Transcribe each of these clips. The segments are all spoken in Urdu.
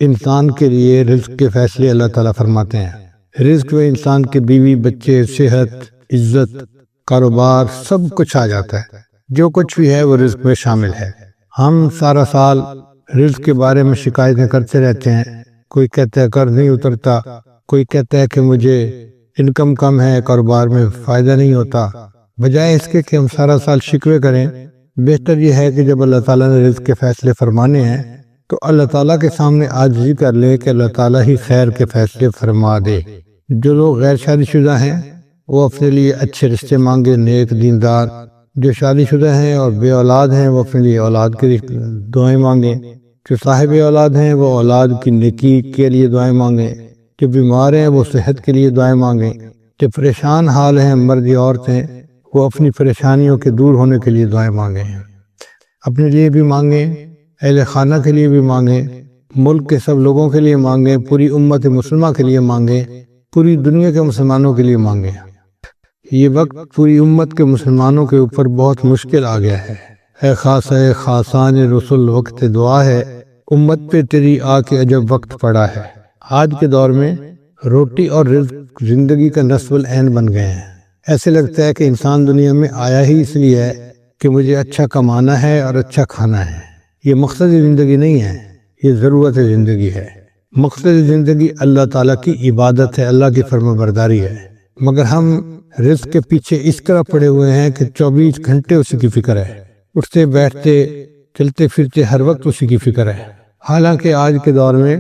انسان کے لیے رزق کے فیصلے اللہ تعالیٰ فرماتے ہیں۔ رزق میں انسان کے بیوی بچے، صحت، عزت، کاروبار سب کچھ آ جاتا ہے۔ جو کچھ بھی ہے وہ رزق میں شامل ہے۔ ہم سارا سال رزق کے بارے میں شکایتیں کرتے رہتے ہیں۔ کوئی کہتا ہے قرض نہیں اترتا، کوئی کہتا ہے کہ مجھے انکم کم ہے، کاروبار میں فائدہ نہیں ہوتا۔ بجائے اس کے کہ ہم سارا سال شکوے کریں، بہتر یہ ہے کہ جب اللہ تعالیٰ نے رزق کے فیصلے فرمانے ہیں تو اللہ تعالیٰ کے سامنے عاجزی کر لیں کہ اللہ تعالیٰ ہی خیر کے فیصلے فرما دے۔ جو لوگ غیر شادی شدہ ہیں وہ اپنے لیے اچھے رشتے مانگے، نیک دیندار۔ جو شادی شدہ ہیں اور بے اولاد ہیں وہ اپنے لیے اولاد کی دعائیں مانگیں۔ جو صاحب اولاد ہیں وہ اولاد کی نیکی کے لیے دعائیں مانگیں۔ جو بیمار ہیں وہ صحت کے لیے دعائیں مانگیں۔ جو پریشان حال ہیں مرد یا عورتیں وہ اپنی پریشانیوں کے دور ہونے کے لیے دعائیں مانگیں۔ اپنے لیے بھی مانگیں، اہل خانہ کے لیے بھی مانگیں، ملک کے سب لوگوں کے لیے مانگیں، پوری امت مسلمہ کے لیے مانگیں، پوری دنیا کے مسلمانوں کے لیے مانگیں۔ یہ وقت پوری امت کے مسلمانوں کے اوپر بہت مشکل آ گیا ہے۔ اے خاصہ خاصان رسول وقت دعا ہے، امت پہ تیری آ کے عجب وقت پڑا ہے۔ آج کے دور میں روٹی اور رزق زندگی کا نصب العین بن گئے ہیں۔ ایسے لگتا ہے کہ انسان دنیا میں آیا ہی اس لیے ہے کہ مجھے اچھا کمانا ہے اور اچھا کھانا ہے۔ یہ مقصد زندگی نہیں ہے، یہ ضرورت زندگی ہے۔ مقصد زندگی اللہ تعالیٰ کی عبادت ہے، اللہ کی فرما برداری ہے۔ مگر ہم رزق کے پیچھے اس طرح پڑے ہوئے ہیں کہ 24 گھنٹے اسی کی فکر ہے، اٹھتے بیٹھتے چلتے پھرتے ہر وقت اسی کی فکر ہے۔ حالانکہ آج کے دور میں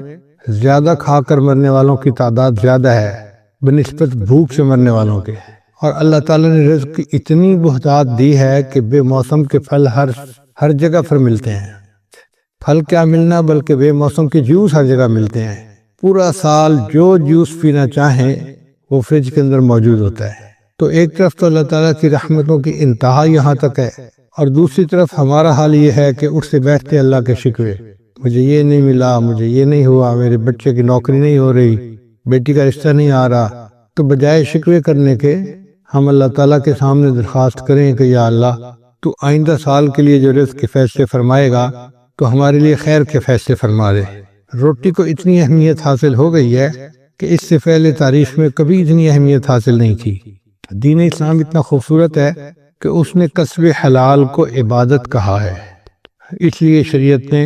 زیادہ کھا کر مرنے والوں کی تعداد زیادہ ہے بنسبت بھوک سے مرنے والوں کے، اور اللہ تعالیٰ نے رزق کی اتنی بہتات دی ہے کہ بے موسم کے پھل ہر جگہ پر ملتے ہیں۔ پھل کیا ملنا بلکہ بے موسم کے جوس ہر جگہ ملتے ہیں۔ پورا سال جو جوس پینا چاہیں وہ فریج کے اندر موجود ہوتا ہے۔ تو ایک طرف تو اللہ تعالیٰ کی رحمتوں کی انتہا یہاں تک ہے، اور دوسری طرف ہمارا حال یہ ہے کہ اٹھتے بیٹھتے اللہ کے شکوے، مجھے یہ نہیں ملا، مجھے یہ نہیں ہوا، میرے بچے کی نوکری نہیں ہو رہی، بیٹی کا رشتہ نہیں آ رہا۔ تو بجائے شکوے کرنے کے ہم اللہ تعالیٰ کے سامنے درخواست کریں کہ یا اللہ تو آئندہ سال کے لیے جو رزق کے فیصلے فرمائے گا تو ہمارے لیے خیر کے فیصلے فرما دے۔ روٹی کو اتنی اہمیت حاصل ہو گئی ہے کہ اس سے پہلے تاریخ میں کبھی اتنی اہمیت حاصل نہیں کی۔ دین اسلام اتنا خوبصورت ہے کہ اس نے کسب حلال کو عبادت کہا ہے، اس لیے شریعت نے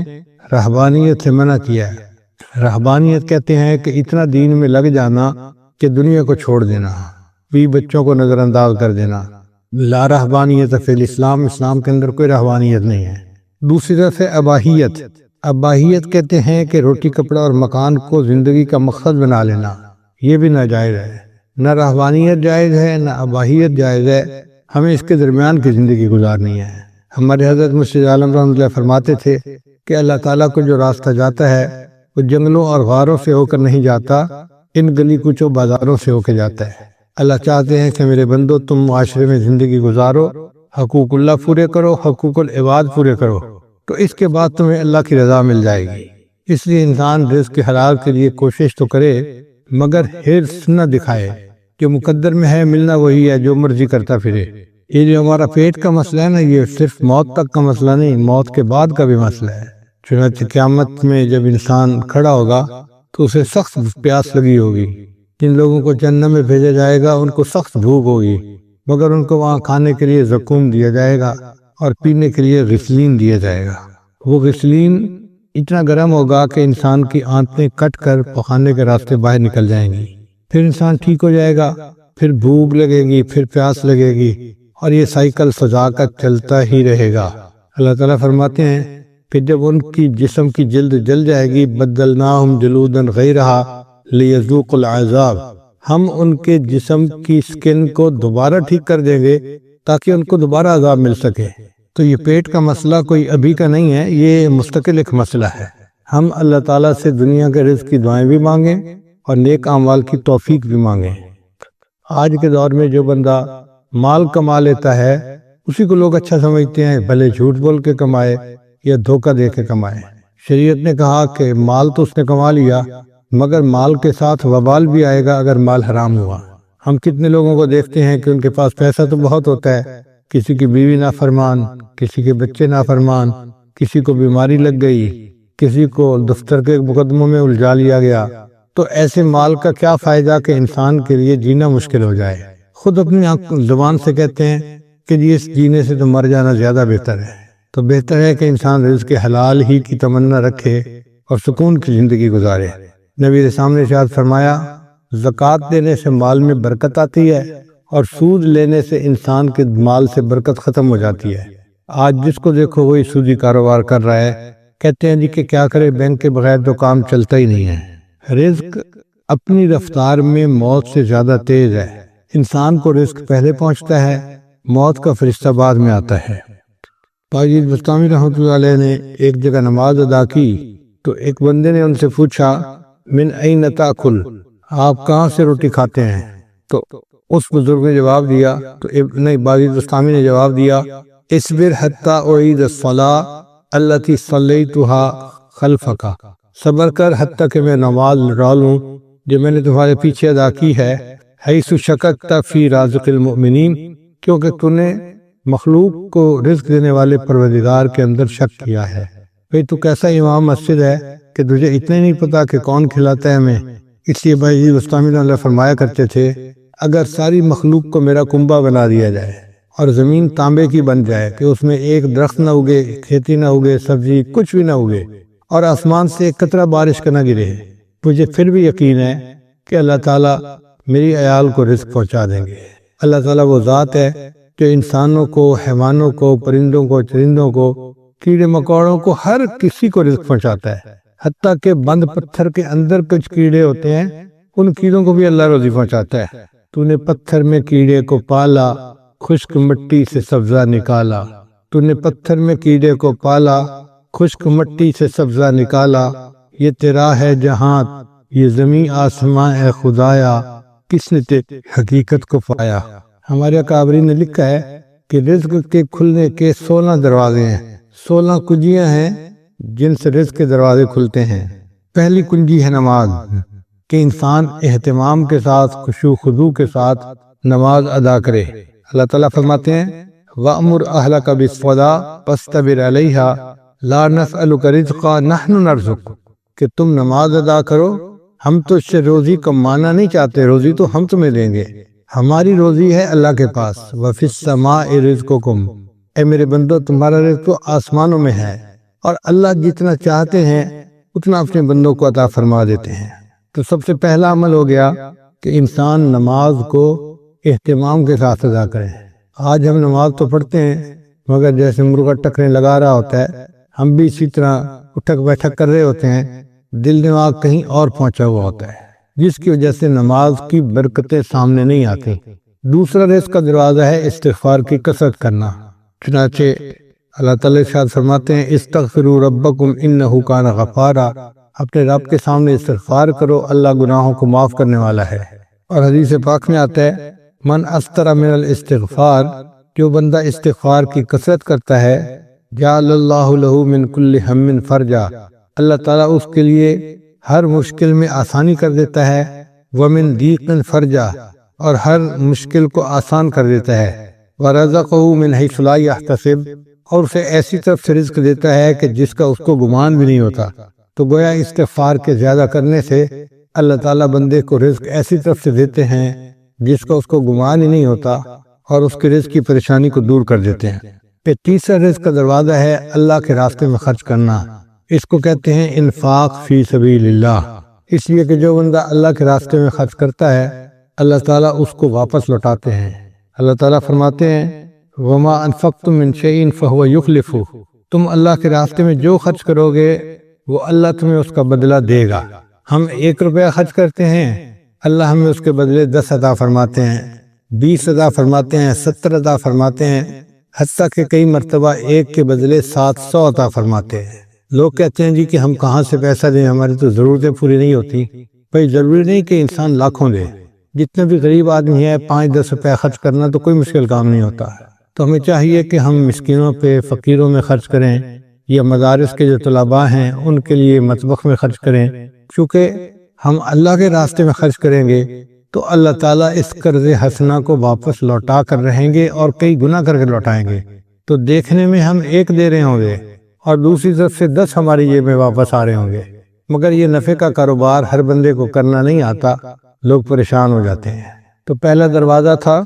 رہبانیت سے منع کیا ہے۔ رہبانیت کہتے ہیں کہ اتنا دین میں لگ جانا کہ دنیا کو چھوڑ دینا، بھی بچوں کو نظر انداز کر دینا۔ لا رہبانیت فی الاسلام، اسلام کے اندر کوئی رہبانیت نہیں ہے۔ دوسری طرف ہے اباہیت۔ اباہیت کہتے ہیں کہ روٹی کپڑا اور مکان کو زندگی کا مقصد بنا لینا، یہ بھی ناجائز ہے۔ نہ رہبانیت جائز ہے نہ اباہیت جائز ہے، ہمیں اس کے درمیان کی زندگی گزارنی ہے۔ ہمارے حضرت مسجد عالم رحمۃ اللہ فرماتے تھے کہ اللہ تعالیٰ کو جو راستہ جاتا ہے وہ جنگلوں اور غاروں سے ہو کر نہیں جاتا، ان گلی کوچوں بازاروں سے ہو کے جاتا ہے۔ اللہ چاہتے ہیں کہ میرے بندو تم معاشرے میں زندگی گزارو، حقوق اللہ پورے کرو، حقوق العباد پورے کرو، تو اس کے بعد تمہیں اللہ کی رضا مل جائے گی۔ اس لیے انسان رزق حلال کے لیے کوشش تو کرے مگر حرص نہ دکھائے۔ جو مقدر میں ہے ملنا وہی ہے، جو مرضی کرتا پھرے۔ یہ جو ہمارا پیٹ کا مسئلہ ہے نا، یہ صرف موت تک کا مسئلہ نہیں، موت کے بعد کا بھی مسئلہ ہے۔ چنانچہ قیامت میں جب انسان کھڑا ہوگا تو اسے سخت پیاس لگی ہوگی۔ جن لوگوں کو جنت میں بھیجا جائے گا ان کو سخت بھوک ہوگی، مگر ان کو وہاں کھانے کے لیے زقوم دیا جائے گا اور پینے کے لیے غسلین دیا جائے گا۔ وہ غسلین اتنا گرم ہوگا کہ انسان کی آنتیں کٹ کر پخانے کے راستے باہر نکل جائیں گی۔ پھر انسان ٹھیک ہو جائے گا، پھر بھوک لگے گی، پھر پیاس لگے گی، اور یہ سائیکل سزا کا چلتا ہی رہے گا۔ اللہ تعالیٰ فرماتے ہیں کہ جب ان کی جسم کی جلد جل جائے گی، بدلناہم جلودا غیرہا لیذوقوا العذاب، ہم ان کے جسم کی سکن کو دوبارہ ٹھیک کر دیں گے تاکہ ان کو دوبارہ عذاب مل سکے۔ تو یہ پیٹ کا مسئلہ کوئی ابھی کا نہیں ہے، یہ مستقل ایک مسئلہ ہے۔ ہم اللہ تعالیٰ سے دنیا کے رزق کی دعائیں بھی مانگیں اور نیک اعمال کی توفیق بھی مانگیں۔ آج کے دور میں جو بندہ مال کما لیتا ہے اسی کو لوگ اچھا سمجھتے ہیں، بھلے جھوٹ بول کے کمائے یا دھوکہ دے کے کمائے۔ شریعت نے کہا کہ مال تو اس نے کما لیا مگر مال کے ساتھ وبال بھی آئے گا اگر مال حرام ہوا۔ ہم کتنے لوگوں کو دیکھتے ہیں کہ ان کے پاس پیسہ تو بہت ہوتا ہے، کسی کی بیوی نافرمان، کسی کے بچے نافرمان، کسی کو بیماری لگ گئی، کسی کو دفتر کے مقدموں میں الجھا لیا گیا، تو ایسے مال کا کیا فائدہ کہ انسان کے لیے جینا مشکل ہو جائے۔ خود اپنی زبان سے کہتے ہیں کہ جی اس جینے سے تو مر جانا زیادہ بہتر ہے۔ تو بہتر ہے کہ انسان رزق حلال ہی کی تمنا رکھے اور سکون کی زندگی گزارے۔ نبی کے سامنے ارشاد فرمایا، زکوٰۃ دینے سے مال میں برکت آتی ہے اور سود لینے سے انسان کے مال سے برکت ختم ہو جاتی ہے۔ آج جس کو دیکھو وہی سودی کاروبار کر رہا ہے، کہتے ہیں جی کہ کیا کرے، بینک کے بغیر تو کام چلتا ہی نہیں ہے۔ رزق اپنی رفتار میں موت سے زیادہ تیز ہے۔ انسان کو رزق پہلے پہنچتا ہے، موت کا فرشتہ بعد میں آتا ہے۔ باجی بستامی رحمۃ اللہ علیہ نے ایک جگہ نماز ادا کی تو ایک بندے نے ان سے پوچھا، من این تاکل، آپ کہاں سے روٹی کھاتے ہیں؟ تو اس بزرگ نے جواب دیا، تو باجی بستامی نے جواب دیا، اصبر حتی اعید الصلاۃ التی صلیتها خلفک، صبر کر حتیٰ کہ میں نماز لوٹا لوں جو میں نے تمہارے پیچھے ادا کی ہے، حیث شککت فی رازق المؤمنین، کیونکہ تو نے مخلوق کو رزق دینے والے پروردگار کے اندر شک کیا ہے۔ بھئی تو کیسا امام مسجد ہے کہ تجھے اتنے نہیں پتا کہ کون کھلاتا ہے ہمیں۔ اس لیے بھائی بستامی اللہ فرمایا کرتے تھے، اگر ساری مخلوق کو میرا کنبہ بنا دیا جائے اور زمین تانبے کی بن جائے کہ اس میں ایک درخت نہ اگے، کھیتی نہ اگے، سبزی کچھ بھی نہ اگے، اور آسمان سے ایک قطرہ بارش کا نہ گرے، مجھے پھر بھی یقین ہے کہ اللہ تعالیٰ میری عیال کو رزق پہنچا دیں گے۔ اللہ تعالیٰ وہ ذات ہے جو انسانوں کو، حیوانوں کو، پرندوں کو، چرندوں کو، کیڑے مکوڑوں کو، ہر کسی کو رزق پہنچاتا ہے۔ حتیٰ کہ بند پتھر کے اندر کچھ کیڑے ہوتے ہیں، ان کیڑوں کو بھی اللہ روزی پہنچاتا ہے۔ تو نے پتھر میں کیڑے کو پالا، خشک مٹی سے سبزہ نکالا، تو نے پتھر میں کیڑے کو پالا، خشک مٹی سے سبزہ نکالا، یہ تیرا ہے جہاں، یہ زمین آسماں اے خدایا، کس نے تیری حقیقت کو پایا۔ ہمارے اکابرین نے لکھا ہے کہ رزق کے کھلنے کے 16 دروازے ہیں، 16 کنجیاں ہیں جن سے رزق کے دروازے کھلتے ہیں۔ پہلی کنجی ہے نماز، کہ انسان اہتمام کے ساتھ، خشوع خضوع کے ساتھ نماز ادا کرے۔ اللہ تعالیٰ فرماتے ہیں، وَأْمُرْ أَهْلَكَ بِالصَّلَاةِ وَاسْتَبِرْ عَلَيْهَا لَا نَسْأَلُكَ رِزْقًا نَحْنُ نَرْزُقُكَ، کہ تم نماز ادا کرو، ہم تو اس سے روزی کمانا نہیں چاہتے، روزی تو ہم تمہیں دیں گے، ہماری روزی ہے اللہ کے پاس۔ وَفِي السَّمَاءِ رِزْقُكُمْ، اے میرے بندو تمہارا رزق تو آسمانوں میں ہے، اور اللہ جتنا چاہتے ہیں اتنا اپنے بندوں کو عطا فرما دیتے ہیں۔ تو سب سے پہلا عمل ہو گیا کہ انسان نماز کو اہتمام کے ساتھ ادا کرے۔ آج ہم نماز تو پڑھتے ہیں مگر جیسے مرغا ٹکریں لگا رہا ہوتا ہے، ہم بھی اسی طرح اٹھک بیٹھک کر رہے ہوتے ہیں، دل دماغ کہیں اور پہنچا ہوا ہوتا ہے، جس کی وجہ سے نماز کی برکتیں سامنے نہیں آتی۔ دوسرا رزق کا دروازہ ہے استغفار کی کثرت کرنا۔ چنانچہ اللہ تعالیٰ ارشاد فرماتے ہیں، استغفروا ربکم انہ کان غفارا، اپنے رب کے سامنے استغفار کرو، اللہ گناہوں کو معاف کرنے والا ہے۔ اور حدیث پاک میں آتا ہے، من استر من الاستغفار، جو بندہ استغفار کی کثرت کرتا ہے، جعل اللہ لہ من کل ہم فرجا، اللہ تعالیٰ اس کے لیے ہر مشکل میں آسانی کر دیتا ہے، ومن ضیق فرجا، اور ہر مشکل کو آسان کر دیتا ہے، ورزقہ من حیث لا یحتسب، اور اسے ایسی طرف سے رزق دیتا ہے کہ جس کا اس کو گمان بھی نہیں ہوتا۔ تو گویا استغفار کے زیادہ کرنے سے اللہ تعالیٰ بندے کو رزق ایسی طرف سے دیتے ہیں جس کا اس کو گمان ہی نہیں ہوتا، اور اس کے رزق کی پریشانی کو دور کر دیتے ہیں۔ پھر تیسرا رزق کا دروازہ ہے اللہ کے راستے میں خرچ کرنا، اس کو کہتے ہیں انفاق فی سبیل اللہ، اس لیے کہ جو بندہ اللہ کے راستے میں خرچ کرتا ہے اللہ تعالیٰ اس کو واپس لوٹاتے ہیں۔ اللہ تعالیٰ فرماتے ہیں، وما انفقتم من شیء فہو یخلفہ، تم اللہ کے راستے میں جو خرچ کرو گے وہ اللہ تمہیں اس کا بدلہ دے گا۔ ہم 1 روپیہ خرچ کرتے ہیں، اللہ ہمیں اس کے بدلے 10 عطا فرماتے ہیں، 20 عطا فرماتے ہیں، 70 عطا فرماتے ہیں، حتیٰ کہ کئی مرتبہ 1 کے بدلے 700 عطا فرماتے ہیں۔ لوگ کہتے ہیں جی کہ ہم کہاں سے پیسہ دیں، ہماری تو ضرورتیں پوری نہیں ہوتی۔ بھائی ضروری نہیں کہ انسان لاکھوں دے، جتنے بھی غریب آدمی ہے 5-10 روپے خرچ کرنا تو کوئی مشکل کام نہیں ہوتا۔ تو ہمیں چاہیے کہ ہم مسکینوں پہ، فقیروں میں خرچ کریں، یا مدارس کے جو طلباء ہیں ان کے لیے مطبخ میں خرچ کریں، چونکہ ہم اللہ کے راستے میں خرچ کریں گے تو اللہ تعالیٰ اس قرض حسنہ کو واپس لوٹا کر رہیں گے اور کئی گنا کر کے لوٹائیں گے۔ تو دیکھنے میں ہم 1 دے رہے ہوں گے اور دوسری طرف سے 10 ہماری جیب میں واپس آ رہے ہوں گے۔ مگر یہ نفع کا کاروبار ہر بندے کو کرنا نہیں آتا، لوگ پریشان ہو جاتے ہیں۔ تو پہلا دروازہ تھا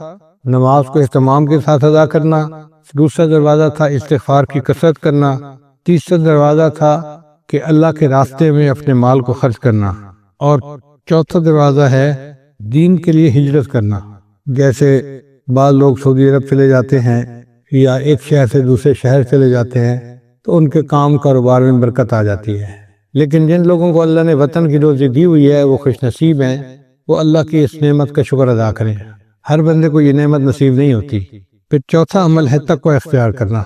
نماز کو اہتمام کے ساتھ ادا کرنا، دوسرا دروازہ تھا استغفار کی کثرت کرنا، تیسرا دروازہ تھا کہ اللہ کے راستے میں اپنے مال کو خرچ کرنا، اور چوتھا دروازہ ہے دین کے لیے ہجرت کرنا۔ جیسے بعض لوگ سعودی عرب چلے جاتے ہیں یا ایک شہر سے دوسرے شہر چلے جاتے ہیں تو ان کے کام کاروبار میں برکت آ جاتی ہے، لیکن جن لوگوں کو اللہ نے وطن کی روزی دی ہوئی ہے وہ خوش نصیب ہیں، وہ اللہ کی اس نعمت کا شکر ادا کریں۔ ہر بندے کو یہ نعمت نصیب نہیں ہوتی۔ پھر چوتھا عمل ہے تقوی اختیار کرنا۔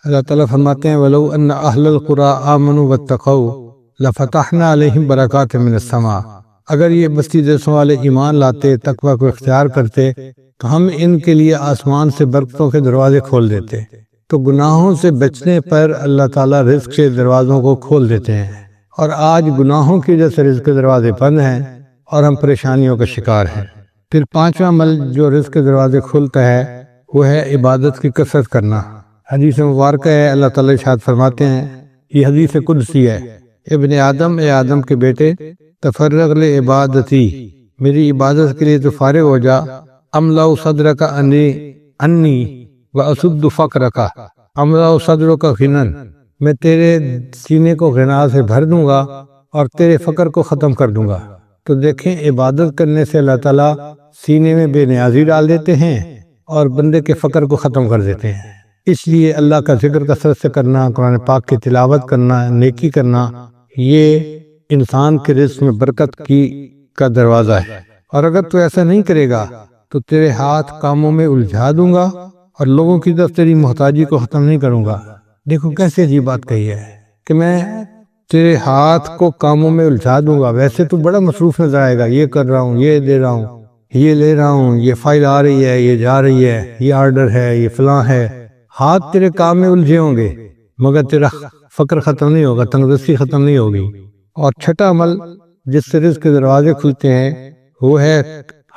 اللہ تعالیٰ فرماتے ہیں وَلَوْ أَنَّ أَهْلَ الْقُرَىٰ آمَنُوا وَاتَّقَوْا لَفَتَحْنَا عَلَيْهِمْ بَرَكَاتٍ مِّنَ السَّمَاءِ، اگر یہ بستی دیسوں والے ایمان لاتے، تقوی کو اختیار کرتے تو ہم ان کے لیے آسمان سے برکتوں کے دروازے کھول دیتے۔ تو گناہوں سے بچنے پر اللہ تعالیٰ رزق کے دروازوں کو کھول دیتے ہیں، اور آج گناہوں کی وجہ سے رزق کے دروازے بند ہیں اور ہم پریشانیوں کا شکار ہیں۔ پھر پانچواں عمل جو رزق کے دروازے کھولتا ہے وہ ہے عبادت کی کثرت کرنا۔ حدیث مبارکہ ہے، اللہ تعالیٰ ارشاد فرماتے ہیں، یہ حدیث قدسی ہے، ابن آدم، اے آدم کے بیٹے، تفرغ لعبادتی، میری عبادت کے لیے تو فارغ ہو جا، املا صدرک انی واسد فقرک، املا صدرک غنا، میں تیرے سینے کو غنا سے بھر دوں گا اور تیرے فقر کو ختم کر دوں گا۔ تو دیکھیں عبادت کرنے سے اللہ تعالیٰ سینے میں بے نیازی ڈال دیتے ہیں اور بندے کے فقر کو ختم کر دیتے ہیں۔ اس لیے اللہ کا ذکر کثرت سے کرنا، قرآن پاک کی تلاوت کرنا، نیکی کرنا، یہ انسان کے رزق میں برکت کا دروازہ ہے۔ اور اگر تو ایسا نہیں کرے گا تو تیرے ہاتھ کاموں میں الجھا دوں گا اور لوگوں کی طرف تیری محتاجی کو ختم نہیں کروں گا۔ دیکھو کیسے عجیب بات کہی ہے کہ میں تیرے ہاتھ کو کاموں میں الجھا دوں گا۔ ویسے تو بڑا مصروف نظر آئے گا، یہ کر رہا ہوں، یہ دے رہا ہوں، یہ لے رہا ہوں، یہ فائل آ رہی ہے، یہ جا رہی ہے، یہ آرڈر ہے، یہ فلاں ہے، ہاتھ تیرے کام میں الجھے ہوں گے مگر تیرا فقر ختم نہیں ہوگا، تندرستی ختم نہیں ہوگی۔ اور چھٹا عمل جس سے رزق کے دروازے کھلتے ہیں وہ ہے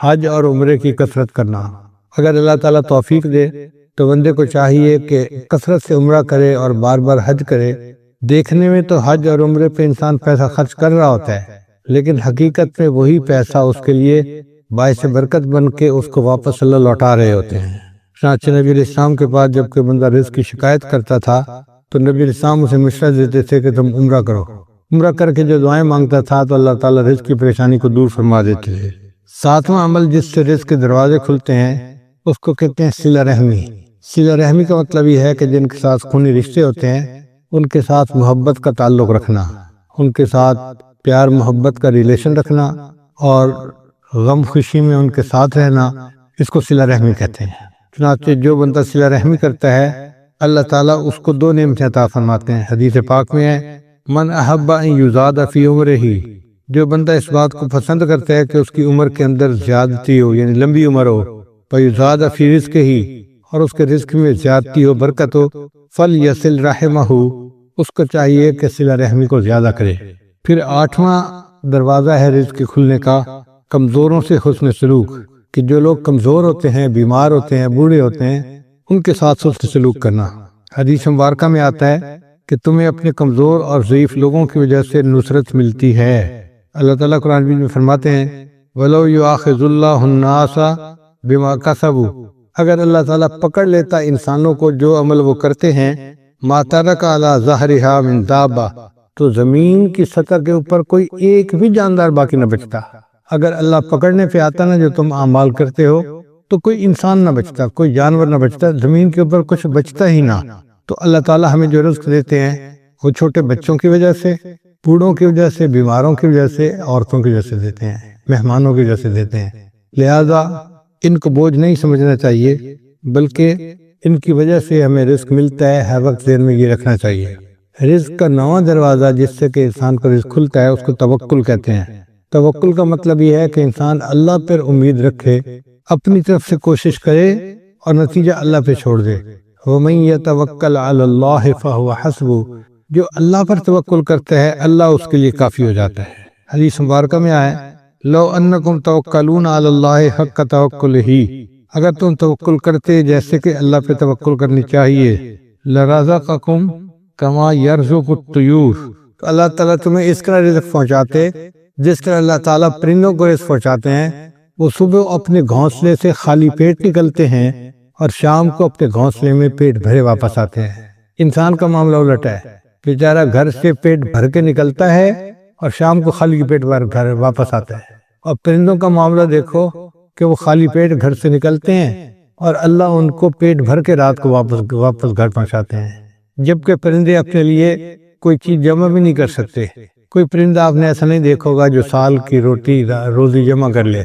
حج اور عمرے کی کثرت کرنا۔ اگر اللہ تعالیٰ توفیق دے تو بندے کو چاہیے کہ کثرت سے عمرہ کرے اور بار بار حج کرے۔ دیکھنے میں تو حج اور عمرے پہ انسان پیسہ خرچ کر رہا ہوتا ہے، لیکن حقیقت میں وہی پیسہ اس کے لیے باعث برکت بن کے اس کو واپس اللہ لوٹا رہے ہوتے ہیں۔ چنانچہ نبی علیہ السلام کے پاس جب کوئی بندہ رزق کی شکایت کرتا تھا تو نبی علیہ السلام اسے مشورہ دیتے تھے کہ تم عمرہ کرو۔ عمرہ کر کے جو دعائیں مانگتا تھا تو اللہ تعالیٰ رزق کی پریشانی کو دور فرما دیتے تھے۔ ساتواں عمل جس سے رزق کے دروازے کھلتے ہیں اس کو کہتے ہیں صلہ رحمی۔ صلہ رحمی کا مطلب یہ ہے کہ جن کے ساتھ خونی رشتے ہوتے ہیں ان کے ساتھ محبت کا تعلق رکھنا، ان کے ساتھ پیار محبت کا ریلیشن رکھنا اور غم خوشی میں ان کے ساتھ رہنا، اس کو صلہ رحمی کہتے ہیں۔ چنانچہ جو بندہ صلہ رحمی کرتا ہے اللہ تعالیٰ اس کو 2 نعمتیں عطا فرماتے ہیں۔ حدیث پاک میں ہے من احب ان یزاد فی عمرہ، جو بندہ اس بات کو پسند کرتا ہے کہ اس کی عمر کے اندر زیادتی ہو، یعنی لمبی عمر ہو، فیزاد فی رزقہ، اور اس کے رزق میں زیادتی ہو، برکت ہو، فلیصل رحمہ، اس کو چاہیے کہ صلہ رحمی کو زیادہ کرے۔ پھر 8واں دروازہ ہے رزق کے کھلنے کا کمزوروں سے حسن سلوک، کہ جو لوگ کمزور ہوتے ہیں، بیمار ہوتے ہیں، بوڑھے ہوتے ہیں، ان کے ساتھ حسن سلوک کرنا۔ حدیث مبارکہ میں آتا ہے کہ تمہیں اپنے کمزور اور ضعیف لوگوں کی وجہ سے نصرت ملتی ہے۔ اللہ تعالیٰ قرآن مجید میں فرماتے ہیں وَلَوْ يُؤَاخِذُ اللَّهُ النَّاسَ بِمَا كَسَبُوا، اگر اللہ تعالیٰ پکڑ لیتا انسانوں کو جو عمل وہ کرتے ہیں، مَا تَرَكَ عَلَى ظَهْرِهَا مِن دَابَّةٍ، تو زمین کی سطح کے اوپر کوئی ایک بھی جاندار باقی نہ بچتا۔ اگر اللہ پکڑنے پہ آتا نا جو تم اعمال کرتے ہو تو کوئی انسان نہ بچتا، کوئی جانور نہ بچتا، زمین کے اوپر کچھ بچتا ہی نہ۔ تو اللہ تعالیٰ ہمیں جو رزق دیتے ہیں وہ چھوٹے بچوں کی وجہ سے، بوڑھوں کی وجہ سے، بیماروں کی وجہ سے، عورتوں کی وجہ سے دیتے ہیں، مہمانوں کی وجہ سے دیتے ہیں۔ لہذا ان کو بوجھ نہیں سمجھنا چاہیے، بلکہ ان کی وجہ سے ہمیں رزق ملتا ہے، ہر وقت ذہن میں یہ رکھنا چاہیے۔ رزق کا 9واں دروازہ جس سے کہ انسان کو رزق کھلتا ہے اس کو توکل کہتے ہیں۔ توکل کا مطلب یہ ہے کہ انسان اللہ پر امید رکھے، اپنی طرف سے کوشش کرے اور نتیجہ اللہ پہ چھوڑ دے۔ وَمَن يَتَوَكَّلْ عَلَى اللَّهِ فَهُوَ حَسْبُهُ، جو اللہ پر توکل کرتا ہے اللہ اس کے لیے کافی ہو جاتا ہے۔ حدیث مبارکہ میں آئے لَوْ أَنَّكُمْ تَوَكَّلُونَ عَلَى اللَّهِ حَقَّ تَوَكُّلِهِ، اگر تم توکل کرتے جیسے کہ اللہ پہ توکل کرنی چاہیے، لَرَزَقَكُمْ کما یرزق الطیور، تو اللہ تعالیٰ تمہیں اس طرح رزق پہنچاتے جس طرح اللہ تعالیٰ پرندوں کو رزق پہنچاتے ہیں۔ وہ صبح اپنے گھونسلے سے خالی پیٹ نکلتے ہیں اور شام کو اپنے گھونسلے میں پیٹ بھرے واپس آتے ہیں۔ انسان کا معاملہ الٹ ہے، بیچارہ گھر سے پیٹ بھر کے نکلتا ہے اور شام کو خالی پیٹ گھر واپس آتا ہے۔ اور پرندوں کا معاملہ دیکھو کہ وہ خالی پیٹ گھر سے نکلتے ہیں اور اللہ ان کو پیٹ بھر کے رات کو واپس گھر پہنچاتے ہیں، جبکہ پرندے اپنے لیے کوئی چیز جمع بھی نہیں کر سکتے۔ کوئی پرندہ آپ نے ایسا نہیں دیکھا ہوگا جو سال کی روزی جمع کر لے،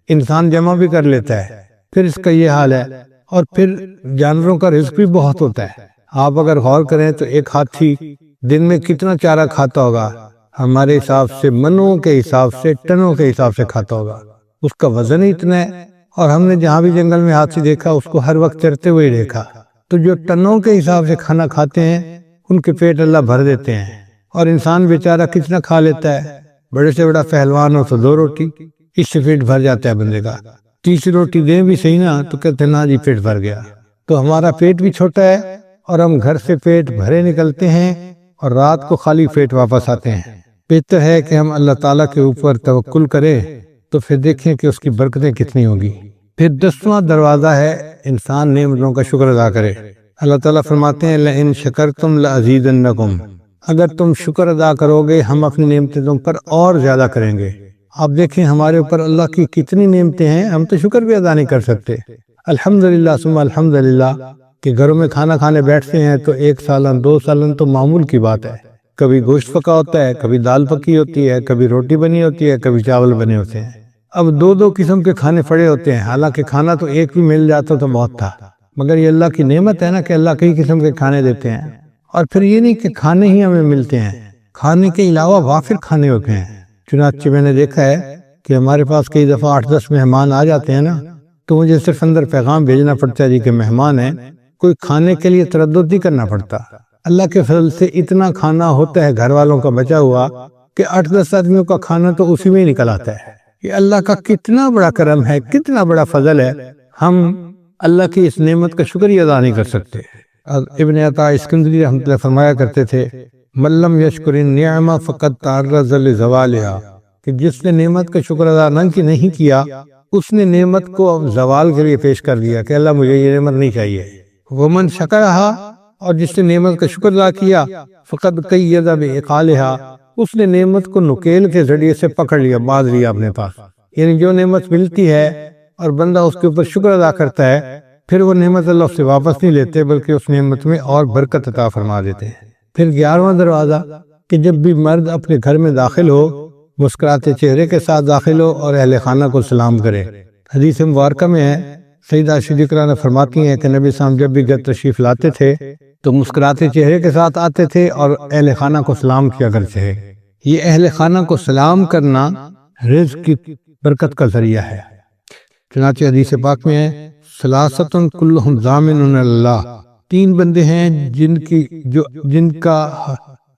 انسان جمع بھی کر لیتا ہے، پھر اس کا یہ حال ہے۔ اور پھر جانوروں کا رزق بھی بہت ہوتا ہے۔ آپ اگر غور کریں تو ایک ہاتھی دن میں کتنا چارہ کھاتا ہوگا؟ ہمارے حساب سے منوں کے حساب سے، ٹنوں کے حساب سے کھاتا ہوگا، اس کا وزن ہی اتنا ہے۔ اور ہم نے جہاں بھی جنگل میں ہاتھی دیکھا اس کو ہر وقت چرتے ہوئے دیکھا۔ تو جو ٹنوں کے حساب سے کھانا کھاتے ہیں ان کے پیٹ اللہ بھر دیتے ہیں، اور انسان بیچارہ کتنا کھا لیتا ہے؟ بڑے سے بڑا پہلوان ہو تو 2 روٹی، اس سے پیٹ بھر جاتا ہے بندے کا۔ تیسری روٹی دیں بھی صحیح نا تو کہتے ہیں نا جی پیٹ بھر گیا۔ تو ہمارا پیٹ بھی چھوٹا ہے اور ہم گھر سے پیٹ بھرے نکلتے ہیں اور رات کو خالی پیٹ واپس آتے ہیں۔ بہتر ہے کہ ہم اللہ تعالیٰ کے اوپر توکل کریں تو پھر دیکھیں کہ اس کی برکتیں کتنی ہوگی۔ پھر 10واں دروازہ ہے انسان نعمتوں کا شکر ادا کرے۔ اللہ تعالیٰ فرماتے ہیں لَإِن شَكَرْتُمْ لَأَزِيدَنَّكُمْ، اگر تم شکر ادا کرو گے ہم اپنی نعمتیں تم پر اور زیادہ کریں گے۔ آپ دیکھیں ہمارے اوپر اللہ کی کتنی نعمتیں ہیں، ہم تو شکر بھی ادا نہیں کر سکتے۔ الحمدللہ ثم الحمدللہ کہ گھروں میں کھانا کھانے بیٹھتے ہیں تو 1 سالن 2 سالن تو معمول کی بات ہے۔ کبھی گوشت پکا ہوتا ہے، کبھی دال پکی ہوتی ہے، کبھی روٹی بنی ہوتی ہے، کبھی چاول بنے ہوتے ہیں۔ اب 2 قسم کے کھانے پڑے ہوتے ہیں، حالانکہ کھانا تو ایک بھی مل جاتا تو بہت تھا، مگر یہ اللہ کی نعمت ہے نا کہ اللہ کئی قسم کے کھانے دیتے ہیں۔ اور پھر یہ نہیں کہ کھانے ہی ہمیں ملتے ہیں، کھانے کے علاوہ وافر کھانے ہوتے ہیں۔ چنانچہ میں نے دیکھا ہے کہ ہمارے پاس کئی دفعہ 8-10 مہمان آ جاتے ہیں نا، تو مجھے صرف اندر پیغام بھیجنا پڑتا ہے جی کہ مہمان ہیں، کوئی کھانے کے لیے تردد نہیں کرنا پڑتا۔ اللہ کے فضل سے اتنا کھانا ہوتا ہے گھر والوں کا بچا ہوا کہ 8-10 آدمیوں کا کھانا تو اسی میں ہی نکل آتا ہے۔ یہ اللہ کا کتنا بڑا کرم ہے، کتنا بڑا فضل ہے، ہم اللہ کی اس نعمت کا شکر ہی ادا نہیں کر سکتے۔ ابن عطا اسکندری رحمۃ اللہ فرمایا کرتے تھے من لم یشکر النعمہ فقد تعرض لزوالہا، کہ جس نے نعمت کا شکر ادا نہیں کیا اس نے نعمت کو زوال کے لیے پیش کر دیا کہ اللہ مجھے یہ نعمت نہیں چاہیے۔ ومن شکرہا، اور جس نے نعمت کا شکر ادا کیا فقد قید بعقالہا، اس نے نعمت کو نکیل کے ذریعے سے پکڑ لیا، باندھ لیا اپنے پاس۔ یعنی جو نعمت ملتی ہے اور بندہ اس کے اوپر شکر ادا کرتا ہے، پھر وہ نعمت اللہ اس سے واپس نہیں لیتے بلکہ اس نعمت میں اور برکت عطا فرما دیتے ہیں۔ پھر 11واں دروازہ کہ جب بھی مرد اپنے گھر میں داخل ہو مسکراتے چہرے کے ساتھ داخل ہو اور اہل خانہ کو سلام کرے۔ حدیث مبارکہ میں ہے، سیدہ صدیقہ نے فرماتی ہیں کہ نبی صلی اللہ علیہ وسلم جب بھی گھر تشریف لاتے تھے تو مسکراتے چہرے کے ساتھ آتے تھے اور اہل خانہ کو سلام کیا کرتے تھے۔ یہ اہل خانہ کو سلام کرنا رزق کی برکت کا ذریعہ ہے۔ چنانچہ حدیث پاک میں ہے ثلاثۃ کلہم ضامن اللہ، 3 بندے ہیں جن کا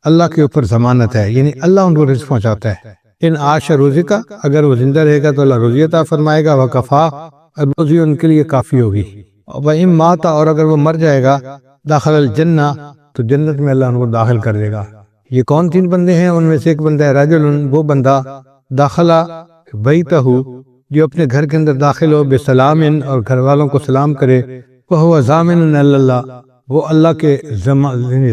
اللہ کے اوپر ضمانت ہے، یعنی اللہ ان کو رزق پہنچاتا ہے۔ ان عاش رزقہ، اگر وہ زندہ رہے گا تو اللہ روزی عطا فرمائے گا، وکفا، اور روزی ان کے لیے کافی ہوگی، وَإِن مَاتَ، اور اگر وہ مر جائے گا، داخل الجنہ، تو جنت میں اللہ ان کو داخل کر دے گا۔ یہ کون 3 بندے ہیں؟ ان میں سے ایک بندہ ہے رجل، وہ بندہ داخلہ بیتہ، جو اپنے گھر کے اندر داخل ہو بسلام، اور گھر والوں کو سلام کرے، وَهُوَ ضَامِنٌ عَلَى اللَّهِ، وہ اللہ کے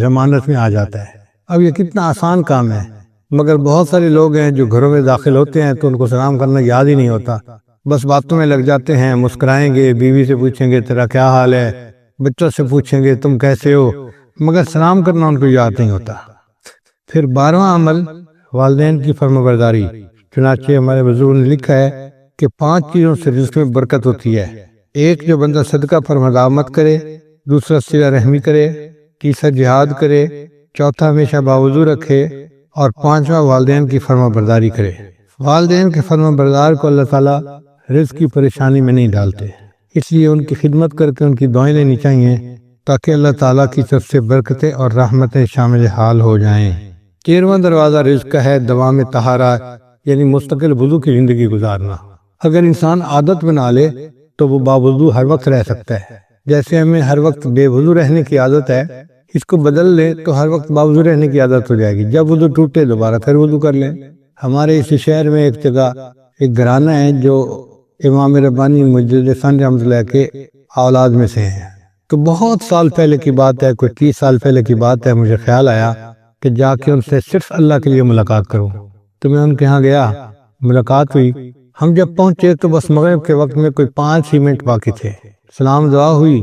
ضمانت میں آ جاتا ہے۔ اب یہ کتنا آسان کام ہے، مگر بہت سارے لوگ ہیں جو گھروں میں داخل ہوتے ہیں تو ان کو سلام کرنا یاد ہی نہیں ہوتا، بس باتوں میں لگ جاتے ہیں، مسکرائیں گے، بیوی سے پوچھیں گے تیرا کیا حال ہے، بچوں سے پوچھیں گے تم کیسے ہو، مگر سلام کرنا ان کو یاد نہیں ہوتا۔ پھر 12واں عمل والدین کی فرمانبرداری۔ چنانچہ ہمارے بزرگوں نے لکھا ہے کہ 5 چیزوں سے رزق میں برکت ہوتی ہے۔ ایک، جو بندہ صدقہ فرمانبرداری کرے، دوسرا صلہ رحمی کرے، تیسرا جہاد کرے، چوتھا ہمیشہ باوضو رکھے، اور 5واں والدین کی فرمانبرداری کرے۔ والدین کے فرمانبردار کو اللہ تعالیٰ رزق کی پریشانی میں نہیں ڈالتے، اس لیے ان کی خدمت کر کے ان کی دعائیں لینی چاہیے تاکہ اللہ تعالیٰ کی طرف سے برکتیں اور رحمتیں شامل حال ہو جائیں۔ 13واں دروازہ رزق کا ہے دوام طہارہ، یعنی مستقل وضو کی زندگی گزارنا۔ اگر انسان عادت بنا لے تو وہ باوضو ہر وقت رہ سکتا ہے، جیسے ہمیں ہر وقت بے وضو رہنے کی عادت ہے، اس کو بدل لیں تو ہر وقت باوضو رہنے کی عادت ہو جائے گی، جب وضو ٹوٹے دوبارہ پھر وضو کر لیں۔ ہمارے اس شہر میں ایک جگہ ایک گھرانہ ہے جو امام ربانی مجدد ثانی رحمۃ اللہ کے اولاد میں سے ہیں، تو بہت سال پہلے کی بات ہے، کوئی 30 سال پہلے کی بات ہے، مجھے خیال آیا کہ جا کے ان سے صرف اللہ کے لیے ملاقات کروں، تو میں ان کے ہاں گیا، ملاقات ہوئی۔ ہم جب پہنچے تو بس مغرب کے وقت میں کوئی 5 ہی منٹ باقی تھے، سلام دعا ہوئی۔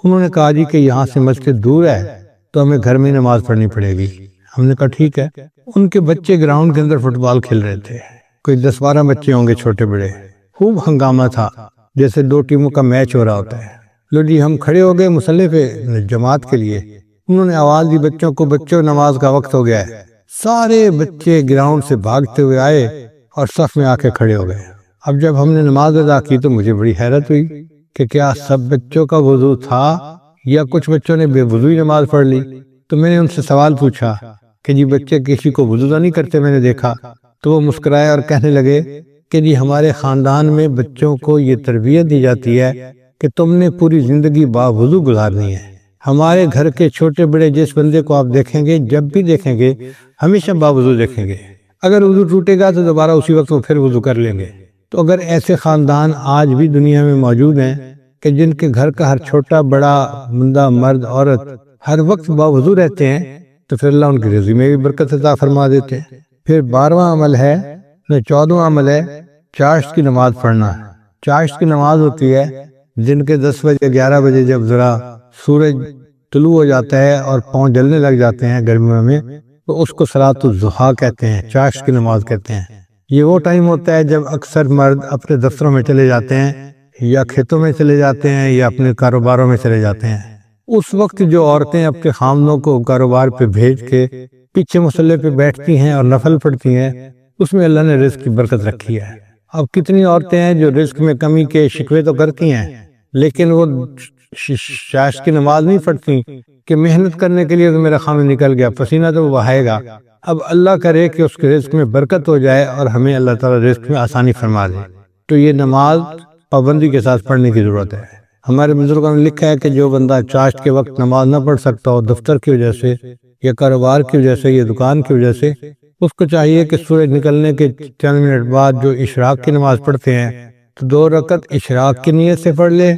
انہوں نے کہا جی کہ یہاں سے مسجد دور ہے تو ہمیں گھر میں نماز پڑھنی پڑے گی۔ ہم نے کہا ٹھیک ہے۔ ان کے بچے گراؤنڈ کے اندر فٹ بال کھیل رہے تھے، کوئی 10-12 بچے ہوں گے چھوٹے بڑے، خوب ہنگامہ تھا جیسے 2 ٹیموں کا میچ ہو رہا ہوتا ہے۔ لو جی ہم کھڑے ہو گئے مصلی پہ جماعت کے لیے، انہوں نے آواز دی بچوں کو، بچوں نماز کا وقت ہو گیا ہے۔ سارے بچے گراؤنڈ سے بھاگتے ہوئے آئے اور صف میں آ کے کھڑے ہو گئے۔ اب جب ہم نے نماز ادا کی تو مجھے بڑی حیرت ہوئی کہ کیا سب بچوں کا وضو تھا یا کچھ بچوں نے بے وضوئی نماز پڑھ لی۔ تو میں نے ان سے سوال پوچھا کہ جی بچے کسی کو وضو تو نہیں کرتے میں نے دیکھا؟ تو وہ مسکرائے اور کہنے لگے کہ جی ہمارے خاندان میں بچوں کو یہ تربیت دی جاتی ہے کہ تم نے پوری زندگی باوضو گزارنی ہے۔ ہمارے گھر کے چھوٹے بڑے جس بندے کو آپ دیکھیں گے، جب بھی دیکھیں گے ہمیشہ باوضو دیکھیں گے، اگر وضو ٹوٹے گا تو دوبارہ اسی وقت وہ پھر وضو کر لیں گے۔ تو اگر ایسے خاندان آج بھی دنیا میں موجود ہیں کہ جن کے گھر کا ہر چھوٹا بڑا بندہ مرد عورت ہر وقت باوضو رہتے ہیں تو پھر اللہ ان کی رزق میں بھی برکت عطا فرما دیتے ہیں۔ پھر 12واں عمل ہے، 14واں عمل ہے چاشت کی نماز پڑھنا۔ چاشت کی نماز ہوتی ہے دن کے 10 بجے 11 بجے جب ذرا سورج طلوع ہو جاتا ہے اور پاؤں جلنے لگ جاتے ہیں گرمیوں میں، تو اس کو صلاۃ الضحیٰ کہتے ہیں، چاشت کی نماز کہتے ہیں۔ یہ وہ ٹائم ہوتا ہے جب اکثر مرد اپنے دفتروں میں چلے جاتے ہیں یا کھیتوں میں چلے جاتے ہیں یا اپنے کاروباروں میں چلے جاتے ہیں۔ اس وقت جو عورتیں اپنے خامدوں کو کاروبار پہ بھیج کے پیچھے مصلی پہ بیٹھتی ہیں اور نفل پڑھتی ہیں، اس میں اللہ نے رزق کی برکت رکھی ہے۔ اب کتنی عورتیں ہیں جو رزق میں کمی کے شکوے تو کرتی ہیں لیکن وہ چاشت کی نماز نہیں پڑھتی کہ محنت کرنے کے لیے تو میرا خامد نکل گیا، پسینہ تو وہ بہائے گا۔ اب اللہ کرے کہ اس کے رزق میں برکت ہو جائے اور ہمیں اللہ تعالیٰ رزق میں آسانی فرما دے، تو یہ نماز پابندی کے ساتھ پڑھنے کی ضرورت ہے۔ ہمارے بزرگوں نے لکھا ہے کہ جو بندہ چاشت کے وقت نماز نہ پڑھ سکتا ہو، دفتر کی وجہ سے یا کاروبار کی وجہ سے یا دکان کی وجہ سے، اس کو چاہیے کہ سورج نکلنے کے چند منٹ بعد جو اشراق کی نماز پڑھتے ہیں تو 2 رکعت اشراق کی نیت سے پڑھ لے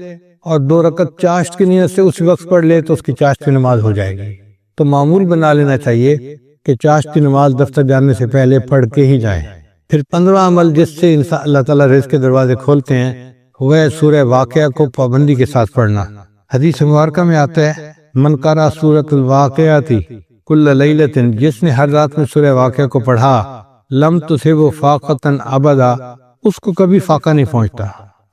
اور 2 رکعت چاشت کی نیت سے اسی وقت پڑھ لے تو اس کی چاشت کی نماز ہو جائے گی۔ تو معمول بنا لینا چاہیے کہ چاشت کی نماز دفتر جانے سے پہلے پڑھ کے ہی جائیں۔ پھر 15واں عمل جس سے انسان اللہ تعالیٰ رزق کے دروازے کھولتے ہیں وہ ہے سورہ واقعہ کو پابندی کے ساتھ پڑھنا۔ حدیث مبارکہ میں آتا ہے من قرأ سورۃ الواقعۃ کل لیلۃ، جس نے ہر رات میں سورہ واقعہ کو پڑھا لم تصبہ فاقۃ ابدا، اس کو کبھی فاقہ نہیں پہنچتا۔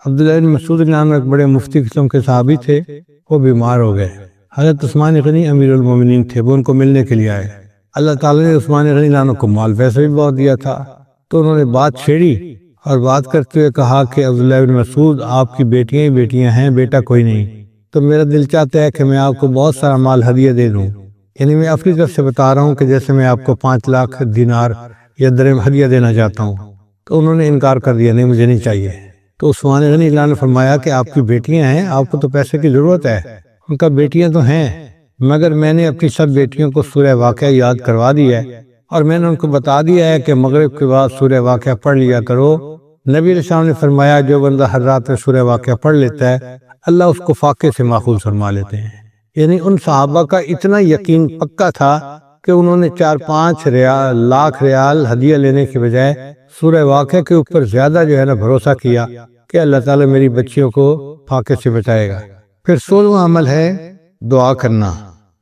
عبداللہ بن مسعود نام ایک بڑے مفتی قسم کے صحابی تھے، وہ بیمار ہو گئے۔ حضرت عثمان غنی امیر المومنین تھے، وہ ان کو ملنے کے لیے آئے۔ اللہ تعالیٰ نے عثمان غنی نام کو مال پیسے بھی بہت دیا تھا، تو انہوں نے بات چھیڑی اور بات کرتے ہوئے کہا کہ عبداللہ بن مسعود آپ کی بیٹیاں ہی بیٹیاں ہیں، بیٹا کوئی نہیں، تو میرا دل چاہتا ہے کہ میں آپ کو بہت سارا مال ہدیہ دے دوں، یعنی میں اپنی طرف سے بتا رہا ہوں کہ جیسے میں آپ کو 5 لاکھ دینار یا درہم ہدیہ دینا چاہتا ہوں۔ تو انہوں نے انکار کر دیا، نہیں مجھے نہیں چاہیے۔ تو عثمان غنی اللہ نے فرمایا کہ آپ کی بیٹیاں ہیں، آپ کو تو پیسے کی ضرورت ہے، ان کا بیٹیاں تو ہیں، مگر میں نے اپنی سب بیٹیوں کو سورہ واقعہ یاد کروا دی ہے اور میں نے ان کو بتا دیا ہے کہ مغرب کے بعد سورہ واقعہ پڑھ لیا کرو۔ نبی علیہ السلام نے فرمایا جو بندہ ہر رات میں سورہ واقعہ پڑھ لیتا ہے اللہ اس کو فاقے سے ماخوذ فرما لیتے ہیں۔ یعنی ان صحابہ کا اتنا یقین پکا تھا کہ انہوں نے 4-5 لاکھ ریال ہدیہ لینے کے بجائے سورہ واقعہ کے اوپر زیادہ جو ہے نا بھروسہ کیا کہ اللہ تعالیٰ میری بچیوں کو فاقے سے بچائے گا۔ پھر 16واں عمل ہے دعا کرنا۔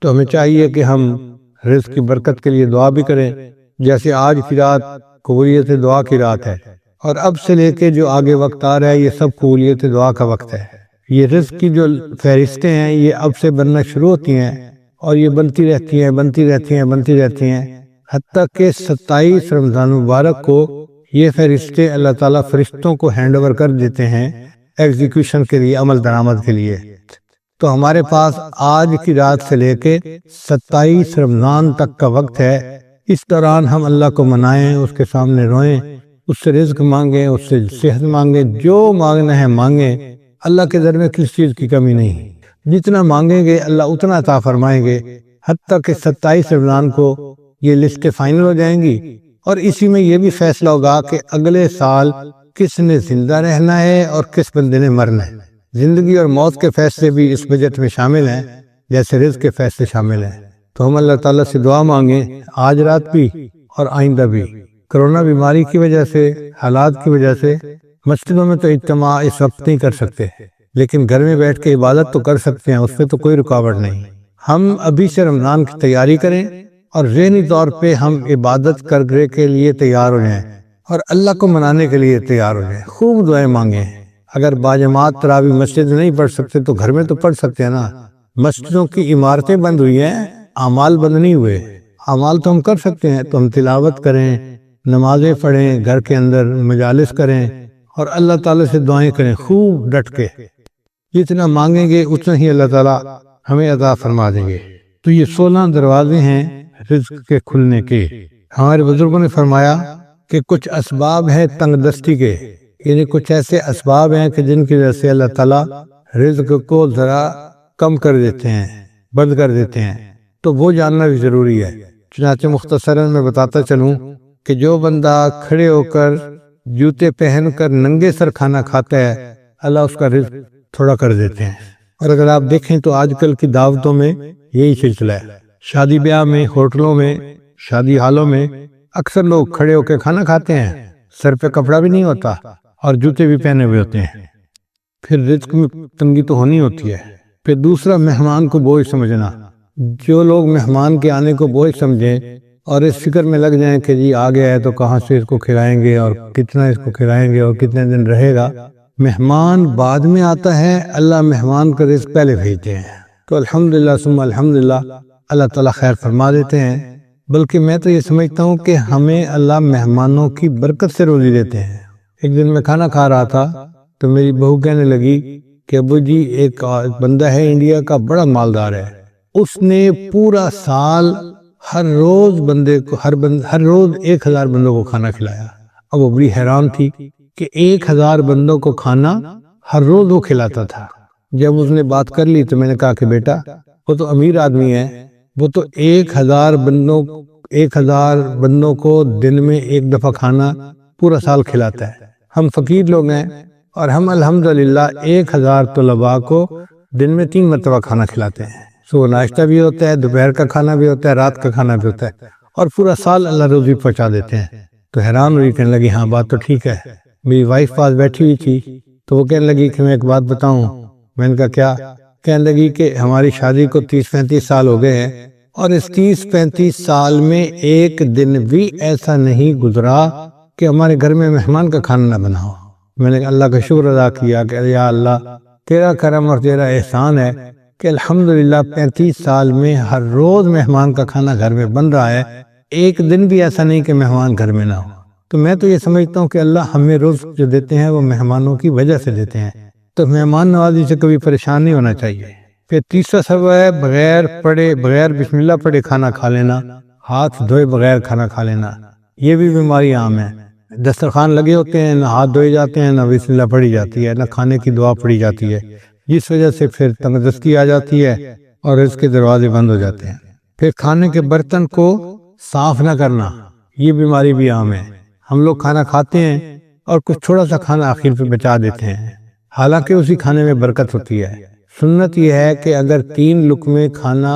تو ہمیں چاہیے کہ ہم رزق کی برکت کے لیے دعا بھی کریں، جیسے آج کی رات قبولیت دعا کی رات ہے اور اب سے لے کے جو آگے وقت آ رہا ہے یہ سب قبولیت دعا کا وقت ہے۔ یہ رزق کی جو فہرستیں ہیں یہ اب سے بننا شروع ہوتی ہیں اور یہ بنتی رہتی ہیں بنتی رہتی ہیں بنتی رہتی ہیں، حتیٰ کہ 27 رمضان مبارک کو یہ فہرستیں اللہ تعالیٰ فرشتوں کو ہینڈ اوور کر دیتے ہیں ایگزیکیوشن کے لیے، عمل درآمد کے لیے۔ تو ہمارے پاس آج کی رات سے لے کے 27 رمضان تک کا وقت ہے، اس دوران ہم اللہ کو منائیں، اس کے سامنے روئیں، اس سے رزق مانگیں، اس سے صحت مانگیں، جو مانگنا ہے مانگیں۔ اللہ کے در میں کس چیز کی کمی نہیں، جتنا مانگیں گے اللہ اتنا عطا فرمائیں گے۔ حتیٰ کہ 27 رمضان کو یہ لسٹیں فائنل ہو جائیں گی، اور اسی میں یہ بھی فیصلہ ہوگا کہ اگلے سال کس نے زندہ رہنا ہے اور کس بندے نے مرنا ہے۔ زندگی اور موت کے فیصلے بھی اس بجٹ میں شامل ہیں، جیسے رزق کے فیصلے شامل ہیں۔ تو ہم اللہ تعالیٰ سے دعا مانگیں آج رات بھی اور آئندہ بھی۔ کرونا بیماری کی وجہ سے، حالات کی وجہ سے مسجدوں میں تو اجتماع اس وقت نہیں کر سکتے، لیکن گھر میں بیٹھ کے عبادت تو کر سکتے ہیں، اس پہ تو کوئی رکاوٹ نہیں۔ ہم ابھی سے رمضان کی تیاری کریں اور ذہنی طور پہ ہم عبادت کرنے کے لیے تیار ہو جائیں اور اللہ کو منانے کے لیے تیار ہو جائیں، خوب دعائیں مانگیں۔ اگر باجماعت تراویح مسجد نہیں پڑھ سکتے تو گھر میں تو پڑھ سکتے ہیں نا۔ مسجدوں کی عمارتیں بند ہوئی ہیں، اعمال بند نہیں ہوئے۔ اعمال تو ہم کر سکتے ہیں، تو ہم تلاوت کریں، نمازیں پڑھیں، گھر کے اندر مجالس کریں اور اللہ تعالیٰ سے دعائیں کریں خوب ڈٹ کے۔ جتنا مانگیں گے اتنا ہی اللہ تعالیٰ ہمیں عطا فرما دیں گے۔ تو یہ 16 دروازے ہیں رزق کے کھلنے کے۔ ہمارے بزرگوں نے فرمایا کہ کچھ اسباب ہیں تنگ دستی کے، یعنی کچھ ایسے اسباب ہیں کہ جن کی وجہ سے اللہ تعالیٰ رزق کو ذرا کم کر دیتے ہیں، بند کر دیتے ہیں، تو وہ جاننا بھی ضروری ہے۔ چنانچہ مختصراً میں بتاتا چلوں کہ جو بندہ کھڑے ہو کر جوتے پہن کر ننگے سر کھانا کھاتا ہے، اللہ اس کا رزق تھوڑا کر دیتے ہیں۔ اور اگر آپ دیکھیں تو آج کل کی دعوتوں میں یہی سلسلہ ہے، شادی بیاہ میں، ہوٹلوں میں، شادی ہالوں میں اکثر لوگ کھڑے ہو کے کھانا کھاتے ہیں، سر پہ کپڑا بھی نہیں ہوتا اور جوتے بھی پہنے ہوئے ہوتے ہیں۔ پھر رزق میں تنگی تو ہونی ہوتی ہے۔ پھر دوسرا، مہمان کو بوجھ سمجھنا۔ جو لوگ مہمان کے آنے کو بوجھ سمجھیں اور اس فکر میں لگ جائیں کہ جی آ گیا ہے تو کہاں سے اس کو کھلائیں گے اور کتنا اس کو کھلائیں گے اور کتنے دن رہے گا، مہمان بعد میں آتا ہے، اللہ مہمان کا رزق پہلے بھیجتے ہیں۔ تو الحمدللہ ثم الحمدللہ، اللہ تعالیٰ خیر فرما دیتے ہیں۔ بلکہ میں تو یہ سمجھتا ہوں کہ ہمیں اللہ مہمانوں کی برکت سے روزی دیتے ہیں۔ ایک دن میں کھانا کھا رہا تھا تو میری بہو کہنے لگی کہ ابو جی ایک بندہ ہے انڈیا کا، بڑا مالدار ہے، اس نے پورا سال ہر روز بندے کو ہر روز 1000 بندوں کو کھانا کھلایا۔ اب وہ بڑی حیران تھی کہ 1000 بندوں کو کھانا ہر روز وہ کھلاتا تھا۔ جب اس نے بات کر لی تو میں نے کہا کہ بیٹا وہ تو امیر آدمی ہے، وہ تو 1000 بندوں کو دن میں ایک دفعہ کھانا پورا سال کھلاتا ہے۔ ہم فقیر لوگ ہیں اور ہم الحمدللہ 1000 طلباء کو دن میں 3 مرتبہ کھانا کھلاتے ہیں۔ صبح ناشتہ بھی ہوتا ہے، دوپہر کا کھانا بھی ہوتا ہے، رات کا کھانا بھی ہوتا ہے، اور پورا سال اللہ روزی پہنچا دیتے ہیں۔ تو حیران ہوئی، کہنے لگی ہاں بات تو ٹھیک ہے۔ میری وائف پاس بیٹھی ہوئی تھی تو وہ کہنے لگی کہ میں ایک بات بتاؤں۔ میں نے کہا کیا؟ کہنے لگی کہ ہماری شادی کو 30-35 سال ہو گئے ہیں اور اس 30-35 سال میں ایک دن بھی ایسا نہیں گزرا کہ ہمارے گھر میں مہمان کا کھانا نہ بنا ہو۔ میں نے اللہ کا شکر ادا کیا کہ یا اللہ تیرا کرم اور تیرا احسان ہے کہ الحمدللہ 35 سال میں ہر روز مہمان کا کھانا گھر میں بن رہا ہے، ایک دن بھی ایسا نہیں کہ مہمان گھر میں نہ ہو۔ تو میں تو یہ سمجھتا ہوں کہ اللہ ہمیں رزق جو دیتے ہیں وہ مہمانوں کی وجہ سے دیتے ہیں، تو مہمان نوازی سے کبھی پریشان نہیں ہونا چاہیے۔ پھر تیسرا سبب ہے بغیر بسم اللہ پڑھے کھانا کھا لینا، ہاتھ دھوئے بغیر کھانا کھا لینا۔ یہ بھی بیماری عام ہے، دسترخوان لگے ہوتے ہیں، نہ ہاتھ دھوئے جاتے ہیں، نہ بسم اللہ پڑھی جاتی ہے، نہ کھانے کی دعا پڑھی جاتی ہے، جس وجہ سے پھر تنگدستی آ جاتی ہے اور اس کے دروازے بند ہو جاتے ہیں۔ پھر کھانے کے برتن کو صاف نہ کرنا، یہ بیماری بھی عام ہے۔ ہم لوگ کھانا کھاتے ہیں اور کچھ تھوڑا سا کھانا آخر پہ بچا دیتے ہیں، حالانکہ اسی کھانے میں برکت ہوتی ہے۔ سنت یہ ہے کہ اگر 3 لقمے کھانا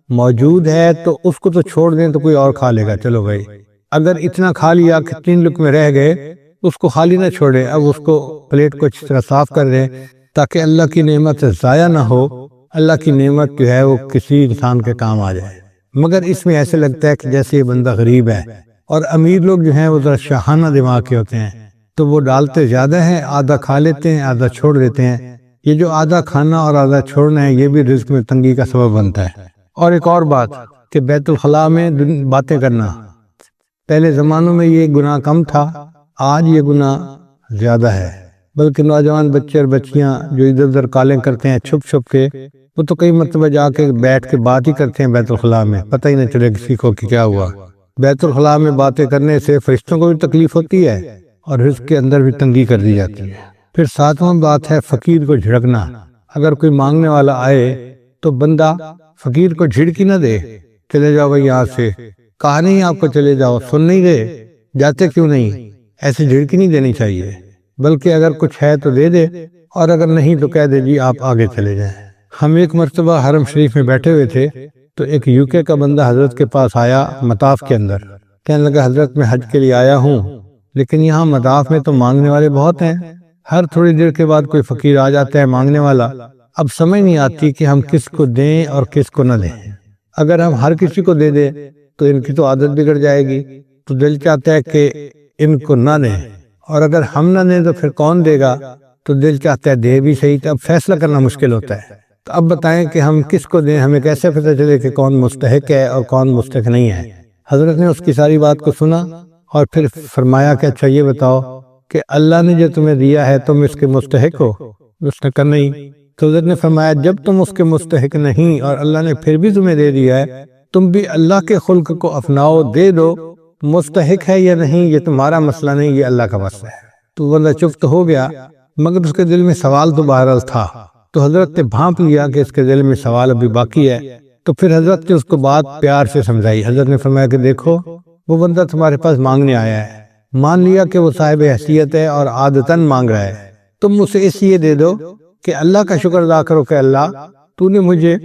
موجود ہے تو اس کو تو چھوڑ دیں تو کوئی اور کھا لے گا، چلو بھائی۔ اگر اتنا کھا لیا کہ 3 لقمے رہ گئے، اس کو خالی نہ چھوڑے، اب اس کو پلیٹ کو اچھی طرح صاف کر دیں تاکہ اللہ کی نعمت ضائع نہ ہو، اللہ کی نعمت جو ہے وہ کسی انسان کے کام آ جائے۔ مگر اس میں ایسے لگتا ہے کہ جیسے یہ بندہ غریب ہے، اور امیر لوگ جو ہیں وہ ذرا شاہانہ دماغ کے ہوتے ہیں، تو وہ ڈالتے زیادہ ہیں، آدھا کھا لیتے ہیں، آدھا چھوڑ دیتے ہیں۔ یہ جو آدھا کھانا اور آدھا چھوڑنا ہے یہ بھی رزق میں تنگی کا سبب بنتا ہے۔ اور ایک اور بات کہ بیت الخلاء میں باتیں کرنا، پہلے زمانوں میں یہ گناہ کم تھا، آج یہ گناہ زیادہ ہے، بلکہ نوجوان بچے اور بچیاں جو ادھر ادھر کالیں کرتے ہیں چھپ چھپ کے، وہ تو کئی مرتبہ جا کے بیٹھ کے بات ہی کرتے ہیں بیت الخلاء میں، پتہ ہی نہیں چلے کسی کو کہ کیا ہوا۔ بیت الخلاء میں باتیں کرنے سے فرشتوں کو بھی تکلیف ہوتی ہے اور رزق کے اندر بھی تنگی کر دی جاتی ہے۔ پھر 7واں بات ہے فقیر کو جھڑکنا۔ اگر کوئی مانگنے والا آئے تو بندہ فقیر کو جھڑکی نہ دے، چلے جاؤ بھائی یہاں سے، کہا نہیں آپ کو چلے جاؤ، سن نہیں گئے، جاتے کیوں نہیں، ایسے جھڑکی نہیں دینی چاہیے، بلکہ اگر کچھ ہے تو دے دے، اور اگر نہیں تو کہہ دے جی آپ آگے چلے جائیں۔ ہم ایک مرتبہ حرم شریف میں بیٹھے ہوئے تھے تو ایک UK کا بندہ حضرت کے پاس آیا مطاف کے اندر، کہنے لگا حضرت میں حج کے لیے آیا ہوں، لیکن یہاں مطاف میں تو مانگنے والے بہت ہیں، ہر تھوڑی دیر کے بعد کوئی فقیر آ جاتا ہے مانگنے والا، اب سمجھ نہیں آتی کہ ہم کس کو دیں اور کس کو نہ دیں۔ اگر ہم ہر کسی کو دے دیں تو ان کی تو عادت بگڑ جائے گی، تو دل چاہتا ہے کہ ان کو نہ دیں، اور اگر ہم نہ دیں تو پھر کون دے گا، تو دل چاہتا ہے دے بھی صحیح، تو اب فیصلہ کرنا مشکل ہوتا ہے۔ تو اب بتائیں کہ ہم کس کو دیں، ہمیں کیسے پتہ چلے کہ کون مستحق ہے اور کون مستحق نہیں ہے؟ حضرت نے اس کی ساری بات کو سنا اور پھر فرمایا کہ اچھا یہ بتاؤ کہ اللہ نے جو تمہیں دیا ہے تم اس کے مستحق ہو؟ اس نے کہا نہیں۔ تو حضرت نے فرمایا جب تم اس کے مستحق نہیں اور اللہ نے پھر بھی تمہیں دے دیا ہے، تم بھی اللہ کے خلق کو اپناؤ، دے دو، مستحق ہے یا نہیں یہ تمہارا مسئلہ نہیں، یہ اللہ کا مسئلہ ہے۔ تو بندہ چپ تو ہو گیا، مگر اس کے دل میں سوال تو بہرحال تھا، تو حضرت نے بھانپ لیا کہ اس کے دل میں سوال ابھی باقی ہے، تو پھر حضرت نے اس کو بات پیار سے سمجھائی۔ حضرت نے فرمایا کہ دیکھو وہ بندہ تمہارے پاس مانگنے آیا ہے، مان لیا کہ وہ صاحب حیثیت ہے اور عادتاً مانگ رہا ہے، تم اسے اس لیے دے دو کہ اللہ کا شکر ادا کرو کہ اللہ تو نے مجھے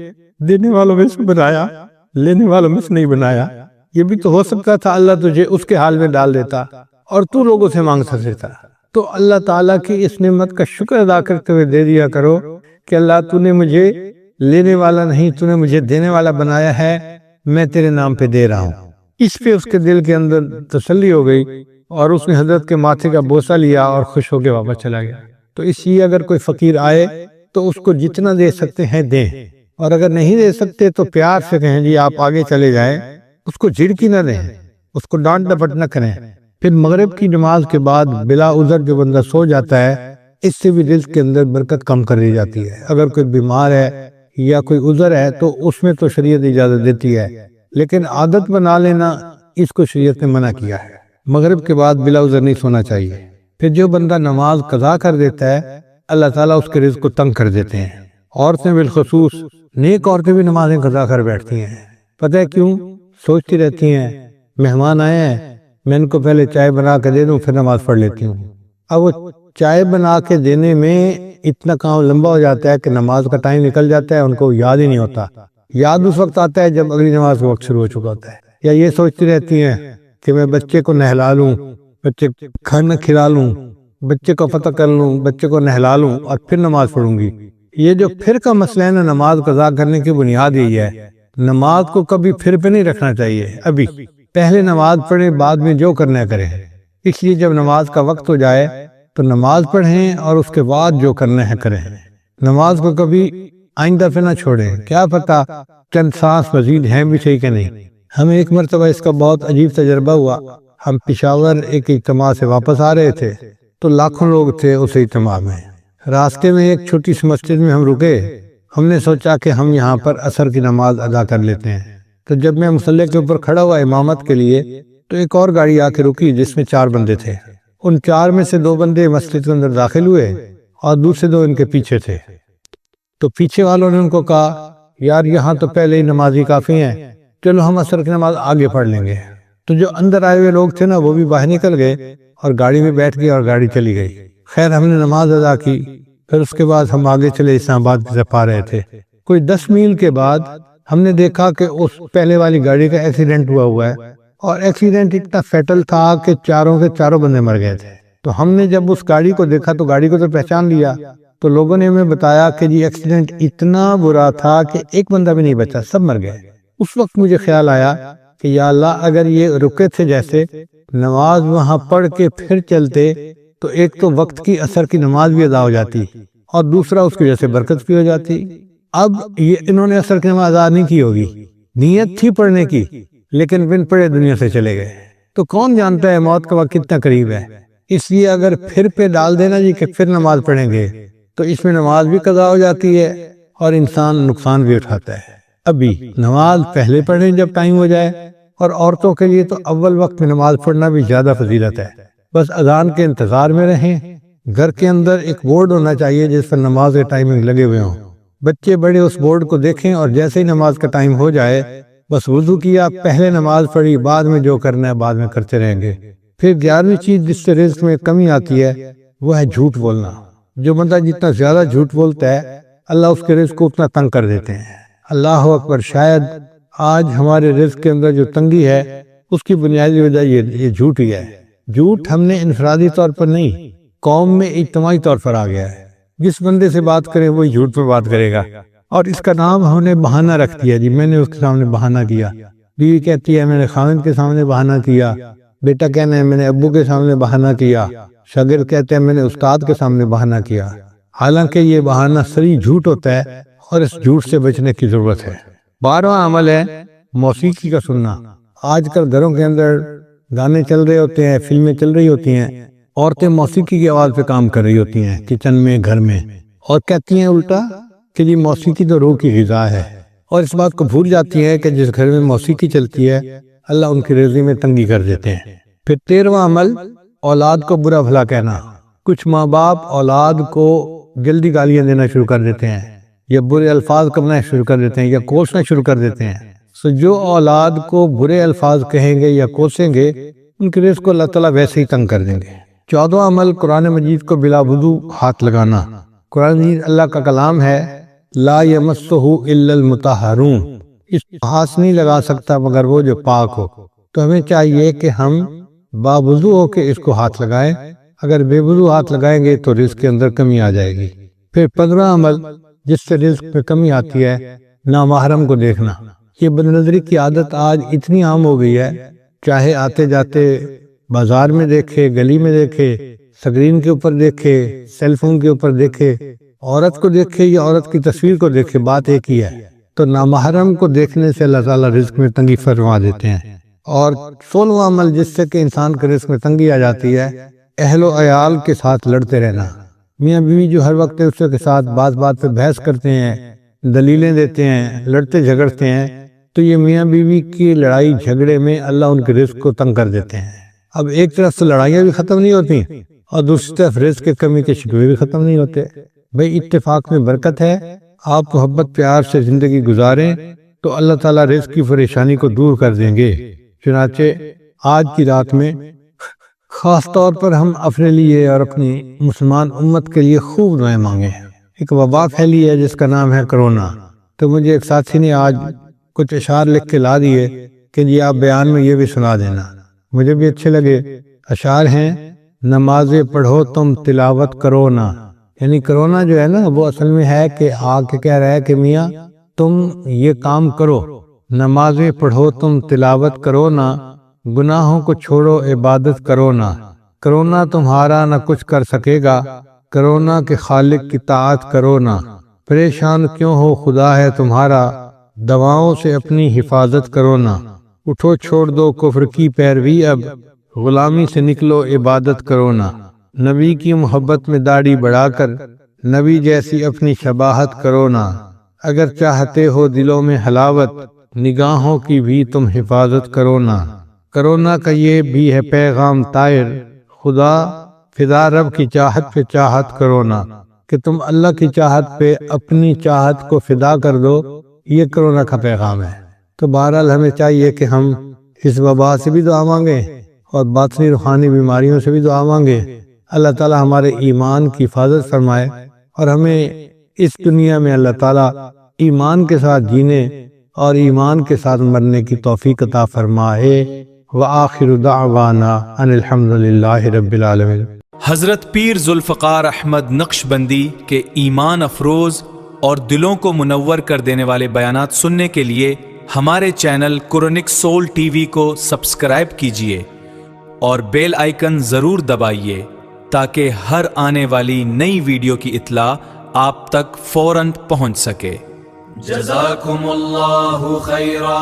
دینے والوں میں سے بنایا، لینے والوں میں سے نہیں بنایا۔ یہ بھی تو ہو سکتا تھا اللہ تجھے اس کے حال میں ڈال دیتا اور تو لوگوں سے مانگتا دیتا۔ تو اللہ تعالیٰ کی اس نعمت کا شکر ادا کرتے ہوئے دے دیا کرو کہ اللہ تو نے مجھے لینے والا نہیں، تو نے مجھے دینے والا بنایا ہے، میں تیرے نام پہ دے رہا ہوں۔ اس پہ اس کے دل کے اندر تسلی ہو گئی اور اس نے حضرت کے ماتھے کا بوسہ لیا اور خوش ہو کے واپس چلا گیا۔ تو اس لیے اگر کوئی فقیر آئے تو اس کو جتنا دے سکتے ہیں دیں، اور اگر نہیں دے سکتے تو پیار سے کہیں جی آپ آگے چلے جائیں، اس کو جھڑکی نہ دیں، اس کو ڈانٹ ڈپٹ نہ کریں۔ پھر مغرب کی نماز کے بعد بلا عذر جو بندہ سو جاتا ہے، اس سے بھی رزق کے اندر برکت کم کر دی جاتی ہے۔ اگر کوئی بیمار ہے یا کوئی عذر ہے تو اس میں تو شریعت اجازت دیتی ہے، لیکن عادت بنا لینا اس کو شریعت نے منع کیا ہے۔ مغرب کے بعد بلا عذر نہیں سونا چاہیے۔ پھر جو بندہ نماز قضا کر دیتا ہے اللہ تعالیٰ اس کے رزق کو تنگ کر دیتے ہیں۔ عورتیں بالخصوص، نیک عورتیں بھی نمازیں قضا کر بیٹھتی ہیں، پتہ ہے کیوں؟ سوچتی رہتی ہیں مہمان آئے ہیں، میں ان کو پہلے چائے بنا کے دے دوں پھر نماز پڑھ لیتی ہوں۔ اب وہ چائے بنا کے دینے میں اتنا کام لمبا ہو جاتا ہے کہ نماز کا ٹائم نکل جاتا ہے، ان کو یاد ہی نہیں ہوتا۔ یاد اس وقت آتا ہے جب اگلی نماز کا وقت شروع ہو چکا ہوتا ہے۔ یا یہ سوچتی رہتی ہیں کہ میں بچے کو نہلا لوں، بچے کھانا کھلا لوں، بچے کو فتح کر لوں، بچے کو نہلا لوں اور پھر نماز پڑھوں گی۔ یہ جو پھر کا مسئلہ ہے نا، نماز قضا کرنے کی بنیاد یہی ہے۔ نماز کو کبھی پھر پہ نہیں رکھنا چاہیے، ابھی پہلے نماز پڑھیں، بعد میں جو کرنا کریں۔ اس لیے جب نماز کا وقت ہو جائے تو نماز پڑھیں اور اس کے بعد جو کرنا ہے کریں۔ نماز کو کبھی آئندہ پہ نہ چھوڑیں، کیا پتہ چند سانس مزید ہیں بھی صحیح کہ نہیں۔ ہمیں ایک مرتبہ اس کا بہت عجیب تجربہ ہوا۔ ہم پشاور ایک اجتماع سے واپس آ رہے تھے تو لاکھوں لوگ تھے اس اجتماع میں۔ راستے میں ایک چھوٹی سی مسجد میں ہم رکے، ہم نے سوچا کہ ہم یہاں پر عصر کی نماز ادا کر لیتے ہیں۔ تو جب میں مصلی کے اوپر کھڑا ہوا امامت کے لیے تو ایک اور گاڑی آ کے رکی جس میں 4 بندے تھے۔ ان 4 میں سے 2 بندے مسجد کے اندر داخل ہوئے اور دوسرے 2 ان کے پیچھے تھے۔ تو پیچھے والوں نے ان کو کہا یار یہاں تو پہلے ہی نمازی کافی ہیں، چلو ہم عصر کی نماز آگے پڑھ لیں گے۔ تو جو اندر آئے ہوئے لوگ تھے نا وہ بھی باہر نکل گئے اور گاڑی میں بیٹھ گئے اور گاڑی چلی گئی۔ خیر ہم نے نماز ادا کی، پھر اس کے بعد ہم آگے چلے اسلام آباد کی طرف آ رہے تھے۔ کوئی 10 میل کے بعد ہم نے دیکھا کہ اس پہلے والی گاڑی کا ایکسیڈنٹ ہوا ہے، اور ایکسیڈنٹ اتنا فیٹل تھا کہ چاروں کے چاروں بندے مر گئے تھے۔ تو ہم نے جب اس گاڑی کو دیکھا تو گاڑی کو تو پہچان لیا، تو لوگوں نے ہمیں بتایا کہ جی ایکسیڈنٹ اتنا برا تھا کہ ایک بندہ بھی نہیں بچا، سب مر گئے۔ اس وقت مجھے خیال آیا کہ یا اللہ اگر یہ رکے تھے جیسے نماز وہاں پڑھ کے پھر چلتے تو ایک تو وقت کی عصر کی نماز بھی ادا ہو جاتی اور دوسرا اس کی وجہ سے برکت بھی ہو جاتی۔ اب یہ انہوں نے عصر کی نماز ادا نہیں کی ہوگی، نیت تھی پڑھنے کی لیکن بن پڑھے دنیا سے چلے گئے۔ تو کون جانتا ہے موت کا وقت کتنا قریب ہے۔ اس لیے اگر پھر پہ ڈال دینا جی کہ پھر نماز پڑھیں گے تو اس میں نماز بھی قضا ہو جاتی ہے اور انسان نقصان بھی اٹھاتا ہے۔ ابھی نماز پہلے پڑھیں جب ٹائم ہو جائے، اور عورتوں کے لیے تو اول وقت میں نماز پڑھنا بھی زیادہ فضیلت ہے۔ بس اذان کے انتظار میں رہیں، گھر کے اندر ایک بورڈ ہونا چاہیے جس پر نماز کے ٹائمنگ لگے ہوئے ہوں، بچے بڑے اس بورڈ کو دیکھیں اور جیسے ہی نماز کا ٹائم ہو جائے بس وضو کیا، پہلے نماز پڑھی، بعد میں جو کرنا ہے بعد میں کرتے رہیں گے۔ پھر 11ویں چیز جس سے رزق میں کمی آتی ہے وہ ہے جھوٹ بولنا۔ جو بندہ جتنا زیادہ جھوٹ بولتا ہے اللہ اس کے رزق کو اتنا تنگ کر دیتے ہیں۔ اللہ اکبر، شاید آج ہمارے رزق کے اندر جو تنگی ہے اس کی بنیادی وجہ یہ جھوٹ ہی ہے۔ جھوٹ ہم نے انفرادی طور پر نہیں، قوم میں اجتماعی طور پر آ گیا ہے۔ جس بندے سے بات کریں وہی جھوٹ پہ بات کرے گا، اور اس کا نام ہم نے بہانہ رکھ دیا، جی میں نے اس کے سامنے بہانہ کیا۔ بیوی کہتی ہے میں نے خاوند کے سامنے بہانہ کیا، بیٹا کہنا ہے میں نے ابو کے سامنے بہانہ کیا، شاگرد کہتے ہیں میں نے استاد کے سامنے بہانہ کیا۔ حالانکہ یہ بہانہ صریح جھوٹ ہوتا ہے اور اس جھوٹ سے بچنے کی ضرورت ہے۔ 12واں عمل ہے موسیقی کا سننا۔ آج کل گھروں کے اندر گانے چل رہے ہوتے ہیں، فلمیں چل رہی ہوتی ہیں، عورتیں موسیقی کی آواز پہ کام کر رہی ہوتی ہیں کچن میں، گھر میں، اور کہتی ہیں الٹا کہ یہ موسیقی تو روح کی غذا ہے، اور اس بات کو بھول جاتی ہے کہ جس گھر میں موسیقی چلتی ہے اللہ ان کی رزق میں تنگی کر دیتے ہیں۔ پھر 13واں عمل اولاد کو برا بھلا کہنا۔ کچھ ماں باپ اولاد کو جلدی گالیاں دینا شروع کر دیتے ہیں، یا برے الفاظ کرنا شروع کر دیتے ہیں، یا کوسنا شروع کر دیتے ہیں۔ سو جو اولاد کو برے الفاظ کہیں گے یا کوسیں گے ان کے رزق کو اللہ تعالیٰ ویسے ہی تنگ کر دیں گے۔ 14واں عمل قرآن مجید کو بلا وضو ہاتھ لگانا۔ قرآن مجید اللہ کا کلام ہے، لا یمسہ الا المطہرون، اس کو ہاتھ نہیں لگا سکتا مگر وہ جو پاک ہو۔ تو ہمیں چاہیے کہ ہم باوضو ہو کے اس کو ہاتھ لگائیں، اگر بے وضو ہاتھ لگائیں گے تو رزق کے اندر کمی آ جائے گی۔ پھر 15واں عمل جس سے رزق میں کمی آتی ہے نامحرم کو دیکھنا۔ یہ بد نظری کی عادت آج اتنی عام ہو گئی ہے، چاہے آتے جاتے بازار میں دیکھے، گلی میں دیکھے، سکرین کے اوپر دیکھے، سیل فون کے اوپر دیکھے، عورت کو دیکھے یا عورت کی تصویر کو دیکھے، بات ایک ہی ہے۔ تو نامحرم کو دیکھنے سے اللہ تعالیٰ رزق میں تنگی فرما دیتے ہیں۔ اور 16واں عمل جس سے کہ انسان کے رزق میں تنگی آ جاتی ہے اہل و عیال کے ساتھ لڑتے رہنا۔ میاں بیوی جو ہر وقت ایک دوسرے کے ساتھ بات بات پہ بحث کرتے ہیں، دلیلیں دیتے ہیں، لڑتے جھگڑتے ہیں، تو یہ میاں بیوی کی لڑائی جھگڑے میں اللہ ان کے رزق کو تنگ کر دیتے ہیں۔ اب ایک طرف سے لڑائیاں بھی ختم نہیں ہوتی اور دوسری طرف رزق کے کمی کے شکوے بھی ختم نہیں ہوتے۔ بھئی اتفاق میں برکت ہے، آپ محبت پیار سے زندگی گزاریں تو اللہ تعالیٰ رزق کی پریشانی کو دور کر دیں گے۔ چنانچہ آج کی رات میں خاص طور پر ہم اپنے لیے اور اپنی مسلمان امت کے لیے خوب دعائیں مانگیں۔ ایک وبا پھیلی ہے جس کا نام ہے کرونا، تو مجھے ایک ساتھی نے آج کچھ اشعار لکھ کے لا دیے کہ جی آپ بیان میں یہ بھی سنا دینا، مجھے بھی اچھے لگے۔ اشعار ہیں، نمازیں پڑھو تم تلاوت کرو نا، یعنی کرونا جو ہے نا وہ اصل میں ہے کہ آ کے کہہ رہا ہے کہ میاں تم یہ کام کرو، نمازیں پڑھو تم تلاوت کرو نا، گناہوں کو چھوڑو عبادت کرو نا، کرونا تمہارا نہ کچھ کر سکے گا، کرونا کے خالق کی طاعت کرو نا، پریشان کیوں ہو خدا ہے تمہارا، دواؤں سے اپنی حفاظت کرو نا، اٹھو چھوڑ دو کفر کی پیروی اب، غلامی سے نکلو عبادت کرو نا، نبی کی محبت میں داڑھی بڑھا کر نبی جیسی اپنی شباہت کرو نا، اگر چاہتے ہو دلوں میں حلاوت نگاہوں کی بھی تم حفاظت کرو نا، کرونا کا یہ بھی ہے پیغام طائر، خدا فدا رب کی چاہت پہ چاہت کرو نا، کہ تم اللہ کی چاہت پہ اپنی چاہت کو فدا کر دو، یہ کرونا کا پیغام ہے۔ تو بہرحال ہمیں چاہیے کہ ہم اس وبا سے بھی دعا مانگیں اور باطنی روحانی بیماریوں سے بھی دعا مانگیں، اللہ تعالیٰ ہمارے ایمان کی حفاظت فرمائے اور ہمیں اس دنیا میں اللہ تعالیٰ ایمان کے ساتھ جینے اور ایمان کے ساتھ مرنے کی توفیق عطا فرمائے۔ وآخر دعوانا ان الحمدللہ رب العالمین۔ حضرت پیر ذوالفقار احمد نقشبندی کے ایمان افروز اور دلوں کو منور کر دینے والے بیانات سننے کے لیے ہمارے channel Quranic civil T V کو سبسکرائب کیجیے اور بیل آئیکن ضرور دبائیے تاکہ ہر آنے والی نئی ویڈیو کی اطلاع آپ تک فوراً پہنچ سکے۔ جزاکم اللہ خیرا۔